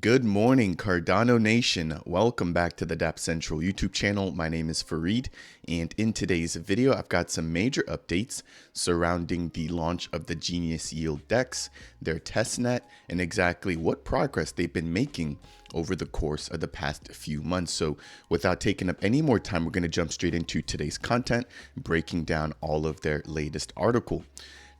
Good morning, Cardano Nation. Welcome back to the Dapp Central YouTube channel. My name is Fareed, and in today's video, I've got some major updates surrounding the launch of the Genius Yield DEX, their testnet, and exactly what progress they've been making over the course of the past few months. So without taking up any more time, we're going to jump straight into today's content, breaking down all of their latest article.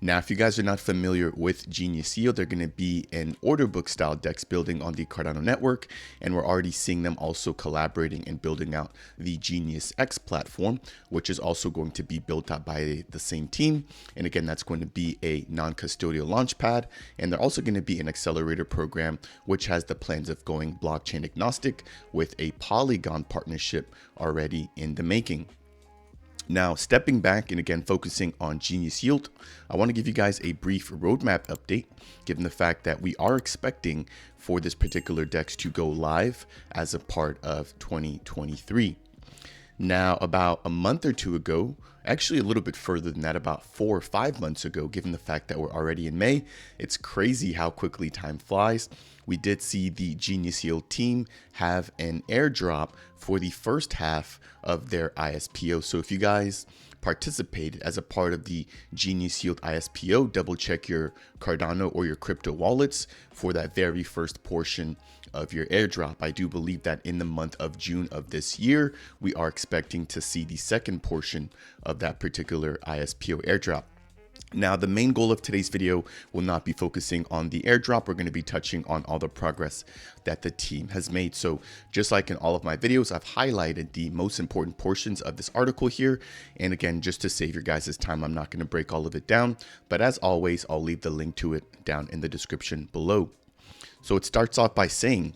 Now, if you guys are not familiar with Genius Yield, they're going to be an order book style DEX building on the Cardano network. And we're already seeing them also collaborating and building out the Genius X platform, which is also going to be built out by the same team. And again, that's going to be a non-custodial launchpad. And they're also going to be an accelerator program, which has the plans of going blockchain agnostic with a Polygon partnership already in the making. Now, stepping back and again, focusing on Genius Yield, I want to give you guys a brief roadmap update, given the fact that we are expecting for this particular DEX to go live as a part of 2023. Now, about a month or two ago, actually a little bit further than that, about 4 or 5 months ago, given the fact that we're already in May, it's crazy how quickly time flies. We did see the Genius Yield team have an airdrop for the first half of their ISPO. So if you guys participated as a part of the Genius Yield ISPO, double check your Cardano or your crypto wallets for that very first portion of your airdrop. I do believe that in the month of June of this year, we are expecting to see the second portion of that particular ISPO airdrop. Now, the main goal of today's video will not be focusing on the airdrop. We're going to be touching on all the progress that the team has made. So just like in all of my videos, I've highlighted the most important portions of this article here. And again, just to save your guys' time, I'm not going to break all of it down. But as always, I'll leave the link to it down in the description below. So it starts off by saying,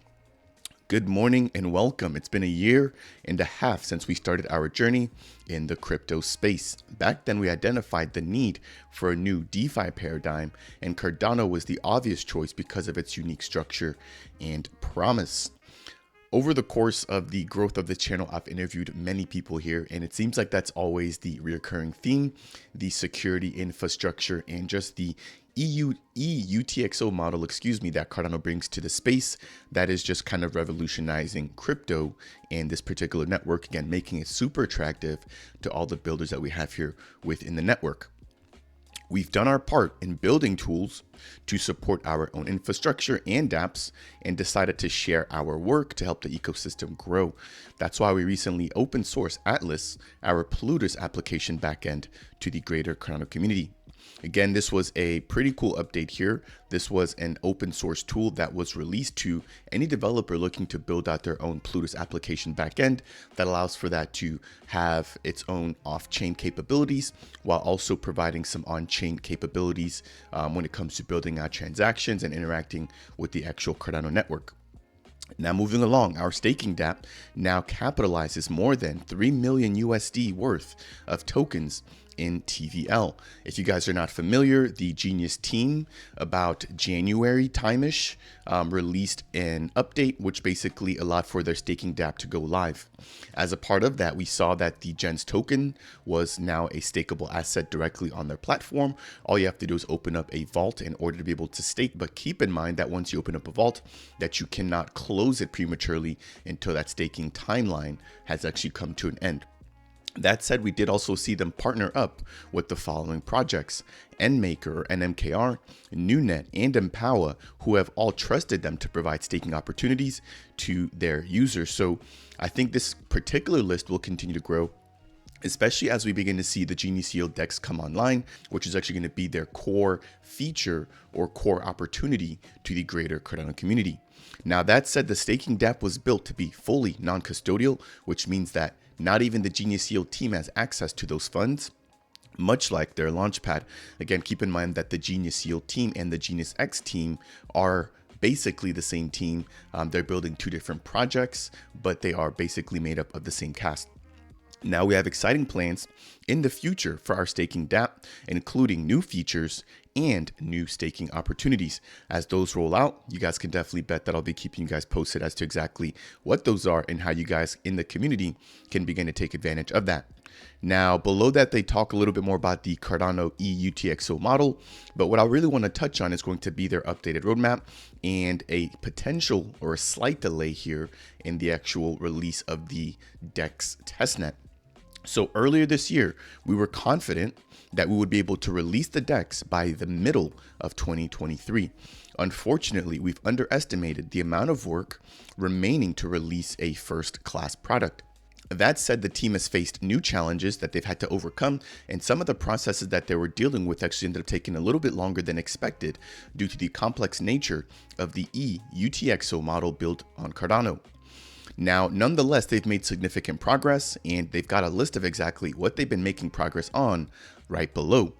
good morning and welcome. It's been a year and a half since we started our journey in the crypto space. Back then, we identified the need for a new DeFi paradigm, and Cardano was the obvious choice because of its unique structure and promise. Over the course of the growth of the channel, I've interviewed many people here, and it seems like that's always the recurring theme, the security infrastructure and just the UTXO model, that Cardano brings to the space that is just kind of revolutionizing crypto and this particular network, again, making it super attractive to all the builders that we have here within the network. We've done our part in building tools to support our own infrastructure and dApps and decided to share our work to help the ecosystem grow. That's why we recently open sourced Atlas, our Plutus application backend, to the greater Cardano community. Again, this was a pretty cool update here. This was an open source tool that was released to any developer looking to build out their own Plutus application backend that allows for that to have its own off-chain capabilities while also providing some on-chain capabilities when it comes to building out transactions and interacting with the actual Cardano network. Now moving along, our staking Dapp now capitalizes more than 3 million USD worth of tokens in TVL. If you guys are not familiar, the Genius team about January time-ish released an update which basically allowed for their staking Dapp to go live. As a part of that, we saw that the Gens token was now a stakeable asset directly on their platform. All you have to do is open up a vault in order to be able to stake, but keep in mind that once you open up a vault, that you cannot close it prematurely until that staking timeline has actually come to an end. That said, we did also see them partner up with the following projects: NMaker or NMKR, Mainnet, and Empower, who have all trusted them to provide staking opportunities to their users. So I think this particular list will continue to grow, especially as we begin to see the Genius Yield DEX come online, which is actually going to be their core feature or core opportunity to the greater Cardano community. Now, that said, the staking Dapp was built to be fully non-custodial, which means that not even the Genius Yield team has access to those funds, much like their launchpad. Again, keep in mind that the Genius Yield team and the Genius X team are basically the same team. They're building two different projects, but they are basically made up of the same cast. Now we have exciting plans in the future for our staking Dapp, including new features and new staking opportunities. As those roll out, you guys can definitely bet that I'll be keeping you guys posted as to exactly what those are and how you guys in the community can begin to take advantage of that. Now, below that, they talk a little bit more about the Cardano UTXO model, but what I really want to touch on is going to be their updated roadmap and a potential or a slight delay here in the actual release of the DEX testnet. So earlier this year, we were confident that we would be able to release the DEX by the middle of 2023. Unfortunately, we've underestimated the amount of work remaining to release a first-class product. That said, the team has faced new challenges that they've had to overcome, and some of the processes that they were dealing with actually ended up taking a little bit longer than expected due to the complex nature of the UTXO model built on Cardano. Now, nonetheless, they've made significant progress, and they've got a list of exactly what they've been making progress on right below.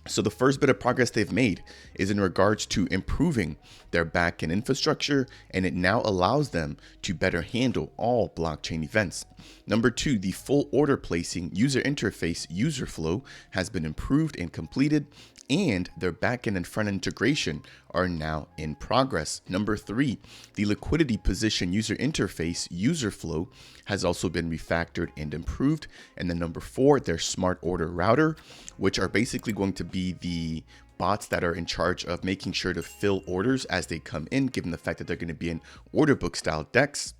So the first bit of progress they've made is in regards to improving their backend infrastructure, and it now allows them to better handle all blockchain events. Number two, the full order placing user interface user flow has been improved and completed, and their backend and front integration are now in progress. Number three, the liquidity position user interface user flow has also been refactored and improved. And then number four, their smart order router, which are basically going to be the bots that are in charge of making sure to fill orders as they come in, given the fact that they're going to be in order book style DEX,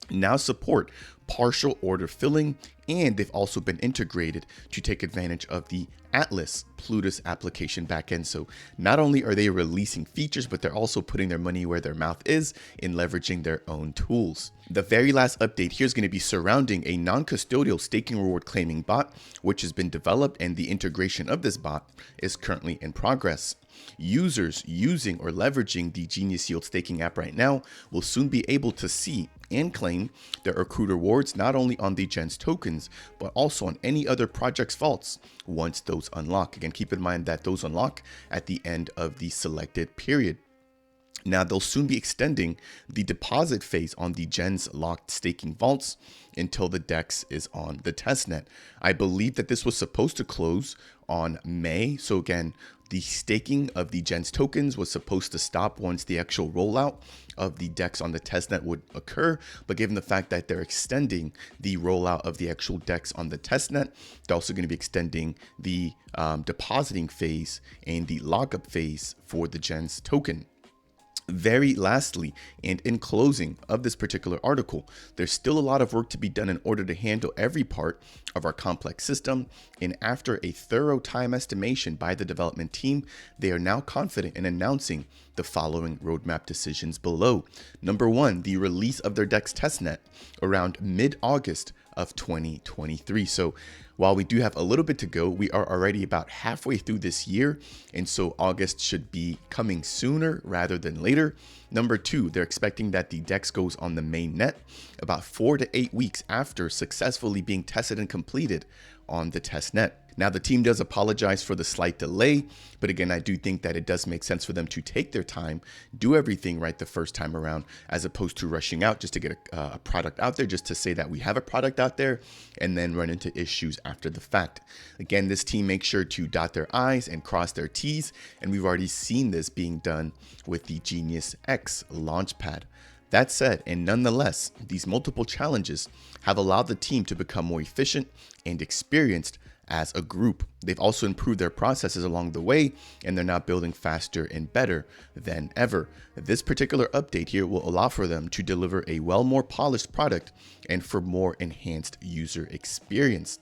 now support partial order filling, and they've also been integrated to take advantage of the Atlas Plutus application backend. So not only are they releasing features, but they're also putting their money where their mouth is in leveraging their own tools. The very last update here is going to be surrounding a non-custodial staking reward claiming bot, which has been developed, and the integration of this bot is currently in progress. Users using or leveraging the Genius Yield staking app right now will soon be able to see and claim their accrued rewards not only on the Gens tokens, but also on any other project's vaults once those unlock. Again, keep in mind that those unlock at the end of the selected period. Now, they'll soon be extending the deposit phase on the Gens locked staking vaults until the DEX is on the testnet. I believe that this was supposed to close on May. So again, the staking of the Gens tokens was supposed to stop once the actual rollout of the DEX on the testnet would occur. But given the fact that they're extending the rollout of the actual DEX on the testnet, they're also going to be extending the depositing phase and the lockup phase for the Gens token. Very lastly, and in closing of this particular article, there's still a lot of work to be done in order to handle every part of our complex system. And after a thorough time estimation by the development team, they are now confident in announcing the following roadmap decisions below. Number one, the release of their DEX testnet around mid-August of 2023. So while we do have a little bit to go, we are already about halfway through this year, and so August should be coming sooner rather than later. Number two, they're expecting that the DEX goes on the mainnet about 4 to 8 weeks after successfully being tested and completed on the testnet. Now, the team does apologize for the slight delay, but again, I do think that it does make sense for them to take their time, do everything right the first time around, as opposed to rushing out just to get a product out there, just to say that we have a product out there and then run into issues after the fact. Again, this team makes sure to dot their I's and cross their T's, and we've already seen this being done with the Genius X launchpad. That said, and nonetheless, these multiple challenges have allowed the team to become more efficient and experienced as a group. They've also improved their processes along the way, and they're now building faster and better than ever. This particular update here will allow for them to deliver a more polished product and for more enhanced user experience.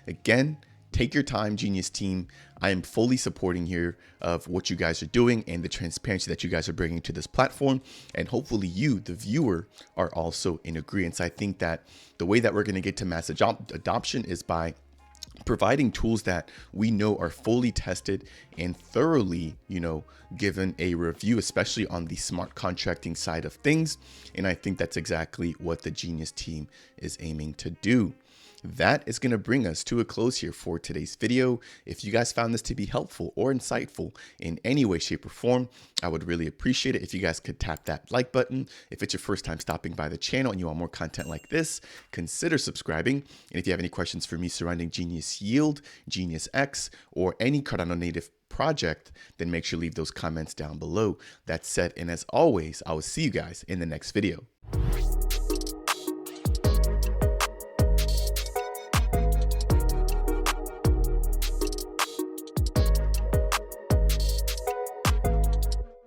Again, take your time, Genius team. I am fully supporting here of what you guys are doing and the transparency that you guys are bringing to this platform. And hopefully you, the viewer, are also in agreement. I think that the way that we're going to get to mass adoption is by providing tools that we know are fully tested and thoroughly, given a review, especially on the smart contracting side of things. And I think that's exactly what the Genius team is aiming to do. that is going to bring us to a close here for today's video. If you guys found this to be helpful or insightful in any way, shape, or form, I would really appreciate it if you guys could tap that like button. If it's your first time stopping by the channel and you want more content like this, consider subscribing. And if you have any questions for me surrounding Genius Yield, Genius X, or any Cardano native project, then make sure to leave those comments down below. That said, and as always, I will see you guys in the next video.